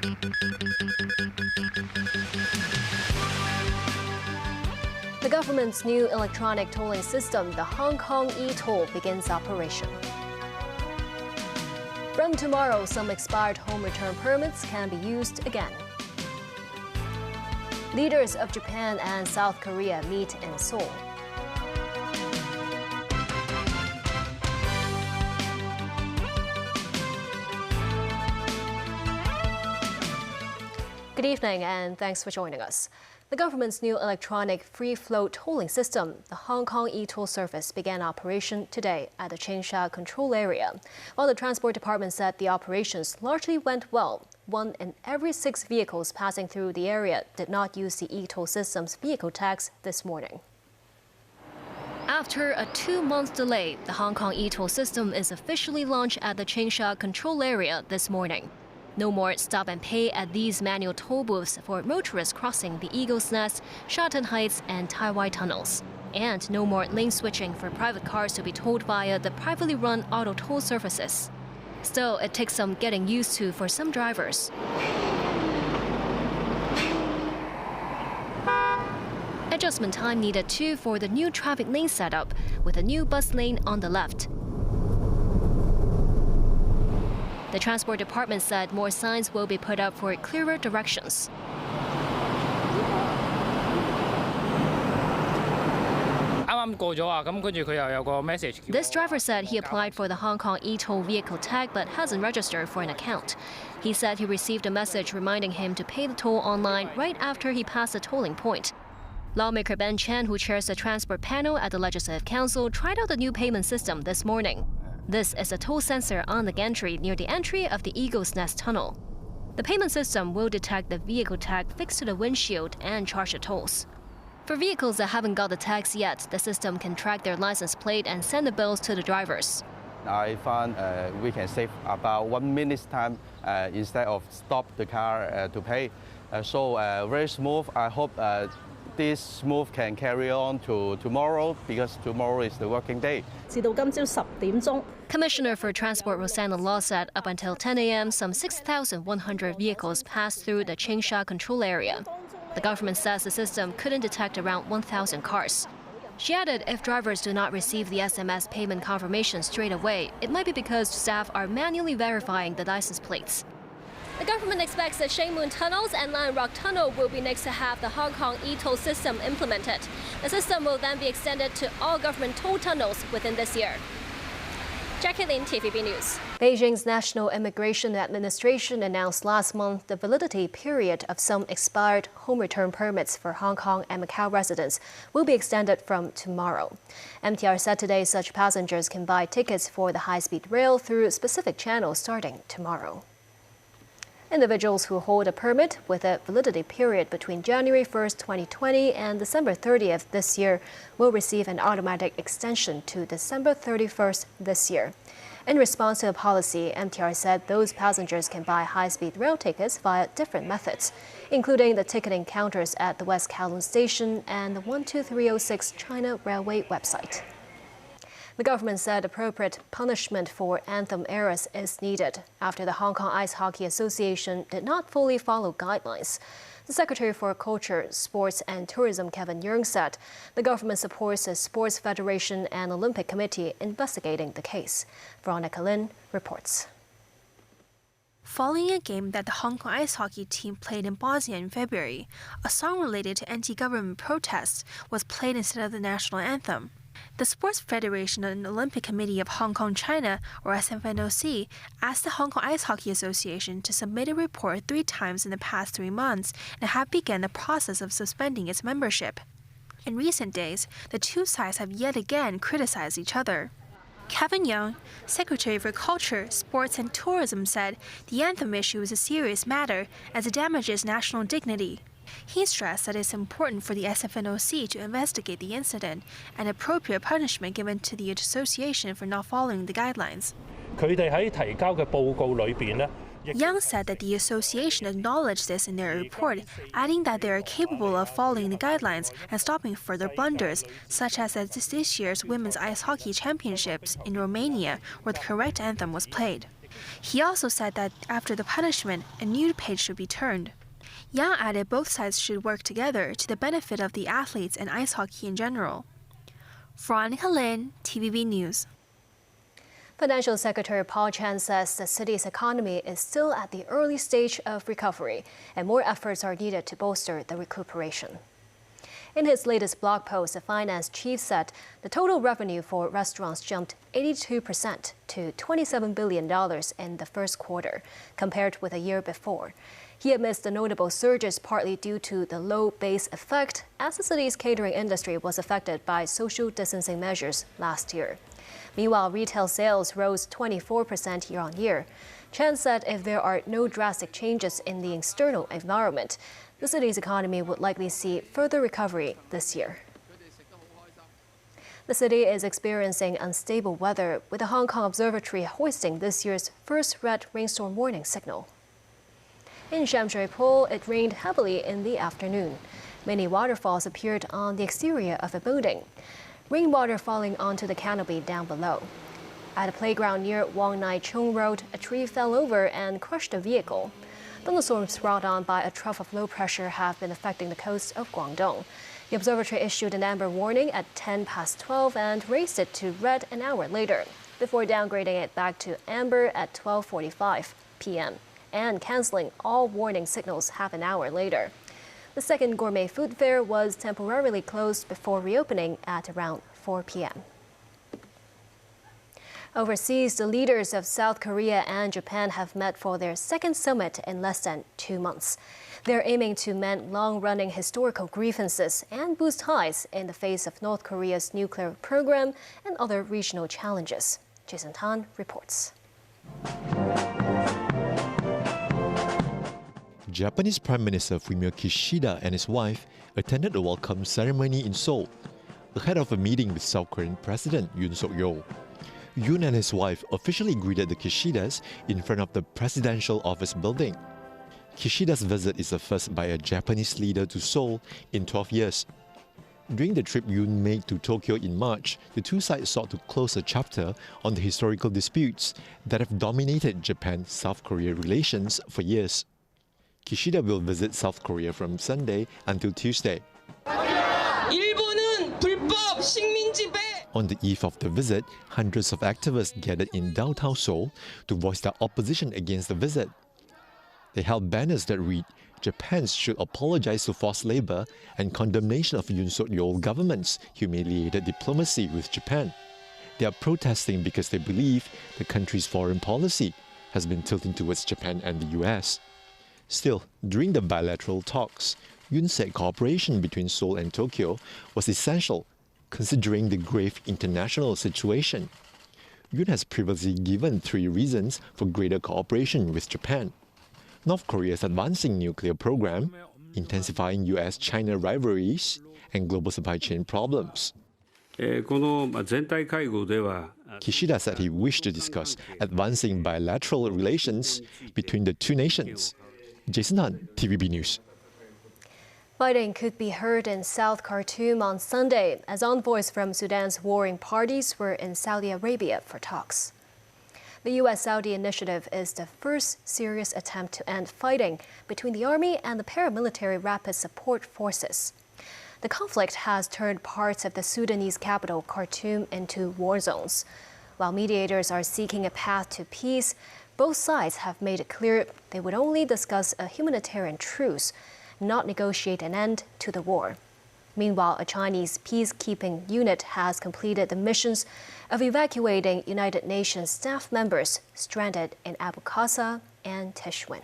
The government's new electronic tolling system, the Hong Kong e-toll, begins operation. From tomorrow, some expired home return permits can be used again. Leaders of Japan and South Korea meet in Seoul. Good evening and thanks for joining us. The government's new electronic free-flow tolling system, the Hong Kong e-toll service, began operation today at the Changsha control area. While the Transport Department said the operations largely went well, 1 in every 6 vehicles passing through the area did not use the e-toll system's vehicle tags this morning. After a 2-month delay, the Hong Kong e-toll system is officially launched at the Changsha control area this morning. No more stop and pay at these manual toll booths for motorists crossing the Eagle's Nest, Sha Tin Heights and Tai Wai tunnels. And no more lane switching for private cars to be tolled via the privately run auto toll services. Still, it takes some getting used to for some drivers. Adjustment time needed too for the new traffic lane setup, with a new bus lane on the left. The Transport Department said more signs will be put up for clearer directions. This driver said he applied for the Hong Kong e-toll vehicle tag but hasn't registered for an account. He said he received a message reminding him to pay the toll online right after he passed the tolling point. Lawmaker Ben Chan, who chairs the transport panel at the Legislative Council, tried out the new payment system this morning. This is a toll sensor on the gantry near the entry of the Eagle's Nest tunnel. The payment system will detect the vehicle tag fixed to the windshield and charge the tolls. For vehicles that haven't got the tags yet, the system can track their license plate and send the bills to the drivers. I found we can save about 1 minute's time instead of stop the car to pay. So very smooth. I hope this smooth can carry on to tomorrow because tomorrow is the working day. Commissioner for Transport Rosanna Law said up until 10 a.m., some 6,100 vehicles passed through the Changsha control area. The government says the system couldn't detect around 1,000 cars. She added if drivers do not receive the SMS payment confirmation straight away, it might be because staff are manually verifying the license plates. The government expects that Shing Mun tunnels and Lion Rock Tunnel will be next to have the Hong Kong e-toll system implemented. The system will then be extended to all government toll tunnels within this year. Jackie Lin, TVB News. Beijing's National Immigration Administration announced last month the validity period of some expired home return permits for Hong Kong and Macau residents will be extended from tomorrow. MTR said today such passengers can buy tickets for the high-speed rail through specific channels starting tomorrow. Individuals who hold a permit with a validity period between January 1st, 2020 and December 30th this year will receive an automatic extension to December 31st this year. In response to the policy, MTR said those passengers can buy high-speed rail tickets via different methods, including the ticketing counters at the West Kowloon Station and the 12306 China Railway website. The government said appropriate punishment for anthem errors is needed after the Hong Kong Ice Hockey Association did not fully follow guidelines. The Secretary for Culture, Sports and Tourism, Kevin Yeung, said the government supports the Sports Federation and Olympic Committee investigating the case. Veronica Lin reports. Following a game that the Hong Kong ice hockey team played in Bosnia in February, a song related to anti-government protests was played instead of the national anthem. The Sports Federation and Olympic Committee of Hong Kong, China, or SFNOC, asked the Hong Kong Ice Hockey Association to submit a report 3 times in the past 3 months and have begun the process of suspending its membership. In recent days, the two sides have yet again criticized each other. Kevin Yeung, Secretary for Culture, Sports and Tourism, said the anthem issue is a serious matter as it damages national dignity. He stressed that it's important for the SFNOC to investigate the incident and appropriate punishment given to the association for not following the guidelines. Yang said that the association acknowledged this in their report, adding that they are capable of following the guidelines and stopping further blunders, such as at this year's Women's Ice Hockey Championships in Romania, where the correct anthem was played. He also said that after the punishment, a new page should be turned. Yang added both sides should work together to the benefit of the athletes and ice hockey in general. Veronica Lin, TVB News. Financial Secretary Paul Chan says the city's economy is still at the early stage of recovery and more efforts are needed to bolster the recuperation. In his latest blog post, the finance chief said the total revenue for restaurants jumped 82% to $27 billion in the first quarter, compared with a year before. He admits the notable surges partly due to the low base effect, as the city's catering industry was affected by social distancing measures last year. Meanwhile, retail sales rose 24% year-on-year. Chan said if there are no drastic changes in the external environment, the city's economy would likely see further recovery this year. The city is experiencing unstable weather, with the Hong Kong Observatory hoisting this year's first red rainstorm warning signal. In Sham Shui Po, it rained heavily in the afternoon. Many waterfalls appeared on the exterior of a building, rainwater falling onto the canopy down below. At a playground near Wong Nai Chung Road, a tree fell over and crushed a vehicle. Thunderstorms brought on by a trough of low pressure have been affecting the coast of Guangdong. The observatory issued an amber warning at 12 and raised it to red an hour later, before downgrading it back to amber at 12:45 p.m. and canceling all warning signals half an hour later. The second gourmet food fair was temporarily closed before reopening at around 4 p.m. Overseas, the leaders of South Korea and Japan have met for their second summit in less than 2 months. They're aiming to mend long-running historical grievances and boost ties in the face of North Korea's nuclear program and other regional challenges. Jason Tan reports. Japanese Prime Minister Fumio Kishida and his wife attended a welcome ceremony in Seoul, ahead of a meeting with South Korean President Yoon Suk-yeol. Yoon and his wife officially greeted the Kishidas in front of the presidential office building. Kishida's visit is the first by a Japanese leader to Seoul in 12 years. During the trip Yoon made to Tokyo in March, the two sides sought to close a chapter on the historical disputes that have dominated Japan-South Korea relations for years. Kishida will visit South Korea from Sunday until Tuesday. On the eve of the visit, hundreds of activists gathered in downtown Seoul to voice their opposition against the visit. They held banners that read, "Japan should apologize to forced labor," and condemnation of Yoon Suk-yeol government's humiliated diplomacy with Japan. They are protesting because they believe the country's foreign policy has been tilting towards Japan and the US. Still, during the bilateral talks, Yoon said cooperation between Seoul and Tokyo was essential, considering the grave international situation. Yoon has previously given 3 reasons for greater cooperation with Japan: North Korea's advancing nuclear program, intensifying US-China rivalries, and global supply chain problems. Kishida said he wished to discuss advancing bilateral relations between the two nations. Jason Han, TVB News. Fighting could be heard in South Khartoum on Sunday as envoys from Sudan's warring parties were in Saudi Arabia for talks. The US-Saudi initiative is the first serious attempt to end fighting between the army and the paramilitary rapid support forces. The conflict has turned parts of the Sudanese capital, Khartoum, into war zones. While mediators are seeking a path to peace, both sides have made it clear they would only discuss a humanitarian truce, not negotiate an end to the war. Meanwhile, a Chinese peacekeeping unit has completed the missions of evacuating United Nations staff members stranded in Abu Qasa and Tishwin.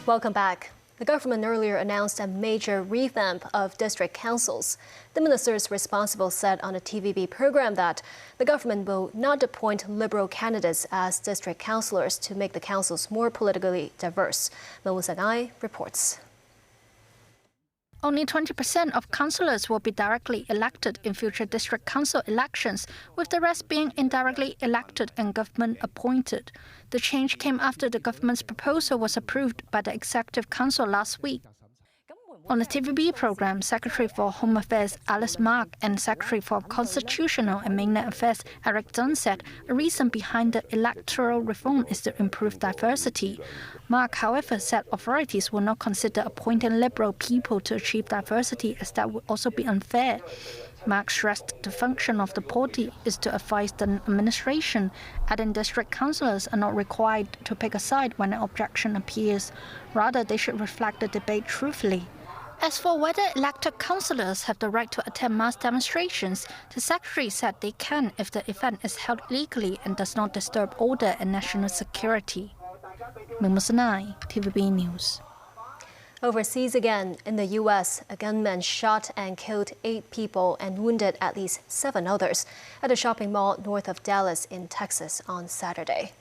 Welcome back. The government earlier announced a major revamp of district councils. The ministers responsible said on a TVB program that the government will not appoint Liberal candidates as district councillors to make the councils more politically diverse. Mu綫新聞 reports. Only 20% of councillors will be directly elected in future district council elections, with the rest being indirectly elected and government appointed. The change came after the government's proposal was approved by the Executive Council last week. On the TVB program, Secretary for Home Affairs Alice Mark and Secretary for Constitutional and Mainland Affairs Eric Dunn said a reason behind the electoral reform is to improve diversity. Mark, however, said authorities will not consider appointing Liberal people to achieve diversity, as that would also be unfair. Mark stressed the function of the party is to advise the administration, adding district councillors are not required to pick a side when an objection appears. Rather, they should reflect the debate truthfully. As for whether elected councillors have the right to attend mass demonstrations, the secretary said they can if the event is held legally and does not disturb order and national security. Mu綫新聞, TVB News. Overseas again, in the U.S., a gunman shot and killed 8 people and wounded at least 7 others at a shopping mall north of Dallas in Texas on Saturday.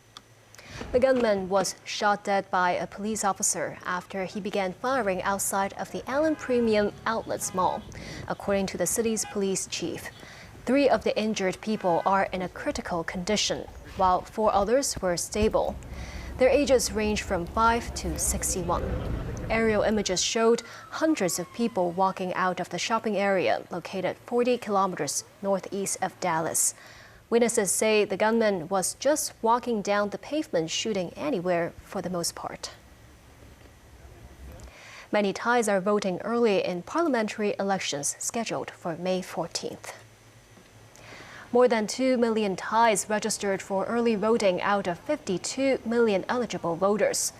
The gunman was shot dead by a police officer after he began firing outside of the Allen Premium Outlets Mall, according to the city's police chief. 3 of the injured people are in a critical condition, while 4 others were stable. Their ages range from 5 to 61. Aerial images showed hundreds of people walking out of the shopping area located 40 kilometers northeast of Dallas. Witnesses say the gunman was just walking down the pavement shooting anywhere for the most part. Many Thais are voting early in parliamentary elections scheduled for May 14th. More than 2 million Thais registered for early voting out of 52 million eligible voters.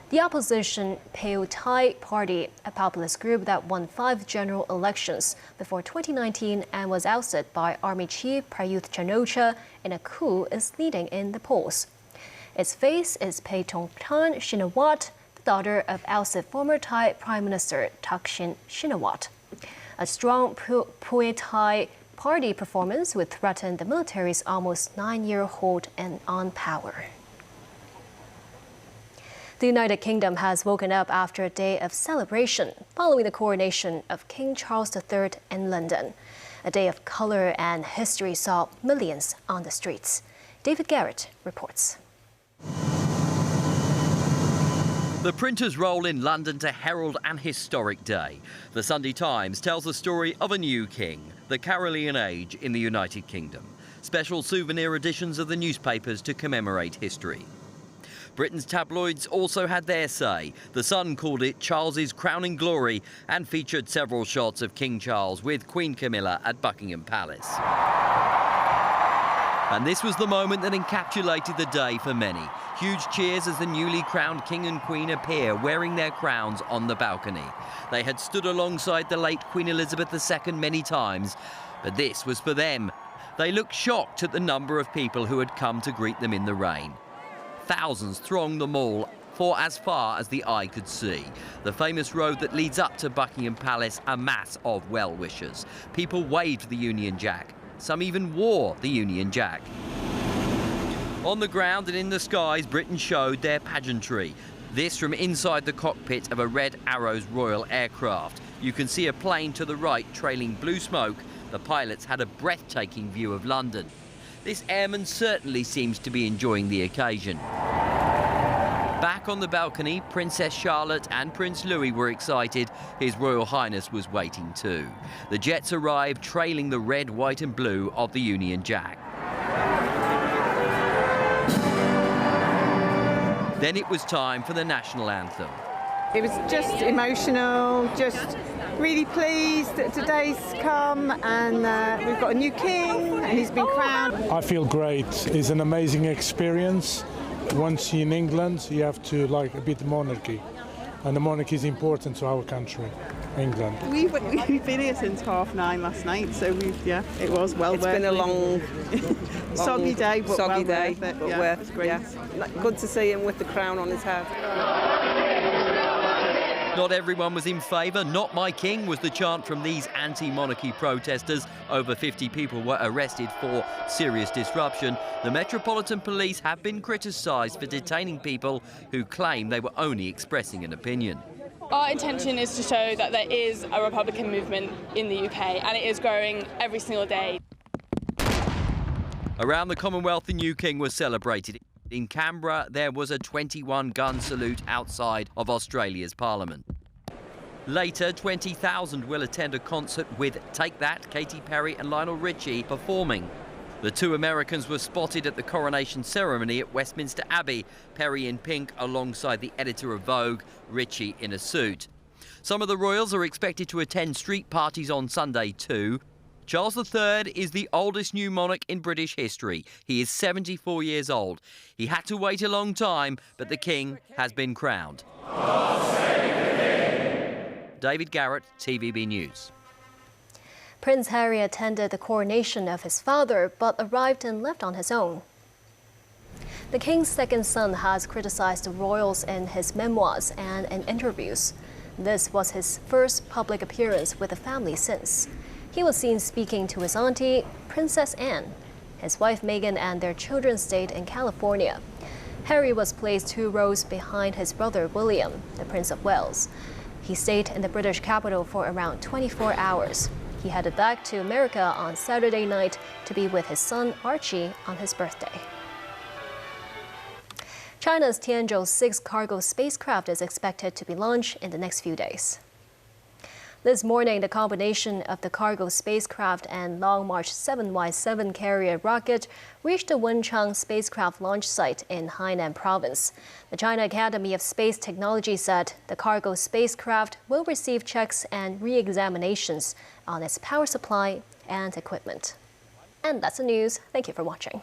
The opposition Pheu Thai Party, a populist group that won 5 general elections before 2019 and was ousted by Army Chief Prayuth Chan-o-cha in a coup, is leading in the polls. Its face is Paetongtarn Shinawatra, the daughter of ousted former Thai Prime Minister Thaksin Shinawatra. A strong Pheu Thai Party performance would threaten the military's almost 9-year hold on power. The United Kingdom has woken up after a day of celebration following the coronation of King Charles III in London. A day of color and history saw millions on the streets. David Garrett reports. The printers roll in London to herald an historic day. The Sunday Times tells the story of a new king, the Carolingian age in the United Kingdom. Special souvenir editions of the newspapers to commemorate history. Britain's tabloids also had their say. The Sun called it Charles's crowning glory and featured several shots of King Charles with Queen Camilla at Buckingham Palace. And this was the moment that encapsulated the day for many. Huge cheers as the newly crowned King and Queen appear wearing their crowns on the balcony. They had stood alongside the late Queen Elizabeth II many times, but this was for them. They looked shocked at the number of people who had come to greet them in the rain. Thousands thronged the mall for as far as the eye could see. The famous road that leads up to Buckingham Palace, a mass of well-wishers. People waved the Union Jack. Some even wore the Union Jack. On the ground and in the skies, Britain showed their pageantry. This from inside the cockpit of a Red Arrows Royal aircraft. You can see a plane to the right trailing blue smoke. The pilots had a breathtaking view of London. This airman certainly seems to be enjoying the occasion. Back on the balcony, Princess Charlotte and Prince Louis were excited. His Royal Highness was waiting too. The jets arrived trailing the red, white and blue of the Union Jack. Then it was time for the national anthem. It was just emotional, just really pleased that today's come and we've got a new king and he's been crowned. I feel great. It's an amazing experience. Once in England, you have to like a bit of monarchy. And the monarchy is important to our country, England. We've been here since 9:30 last night, so it was well worth it. It's been a long, soggy day, but well worth it. Yeah, it was great. Yeah. Good to see him with the crown on his head. Not everyone was in favour. "Not my king" was the chant from these anti-monarchy protesters. Over 50 people were arrested for serious disruption. The Metropolitan Police have been criticised for detaining people who claim they were only expressing an opinion. Our intention is to show that there is a Republican movement in the UK and it is growing every single day. Around the Commonwealth, the new king was celebrated. In Canberra, there was a 21-gun salute outside of Australia's Parliament. Later, 20,000 will attend a concert with Take That, Katy Perry and Lionel Richie performing. The two Americans were spotted at the coronation ceremony at Westminster Abbey, Perry in pink alongside the editor of Vogue, Richie in a suit. Some of the royals are expected to attend street parties on Sunday too. Charles III is the oldest new monarch in British history. He is 74 years old. He had to wait a long time, but the king has been crowned. David Garrett, TVB News. Prince Harry attended the coronation of his father, but arrived and left on his own. The king's second son has criticized the royals in his memoirs and in interviews. This was his first public appearance with the family since. He was seen speaking to his auntie, Princess Anne. His wife Meghan and their children stayed in California. Harry was placed 2 rows behind his brother William, the Prince of Wales. He stayed in the British capital for around 24 hours. He headed back to America on Saturday night to be with his son Archie on his birthday. China's Tianzhou 6 cargo spacecraft is expected to be launched in the next few days. This morning, the combination of the cargo spacecraft and Long March 7Y7 carrier rocket reached the Wenchang spacecraft launch site in Hainan province. The China Academy of Space Technology said the cargo spacecraft will receive checks and re-examinations on its power supply and equipment. And that's the news. Thank you for watching.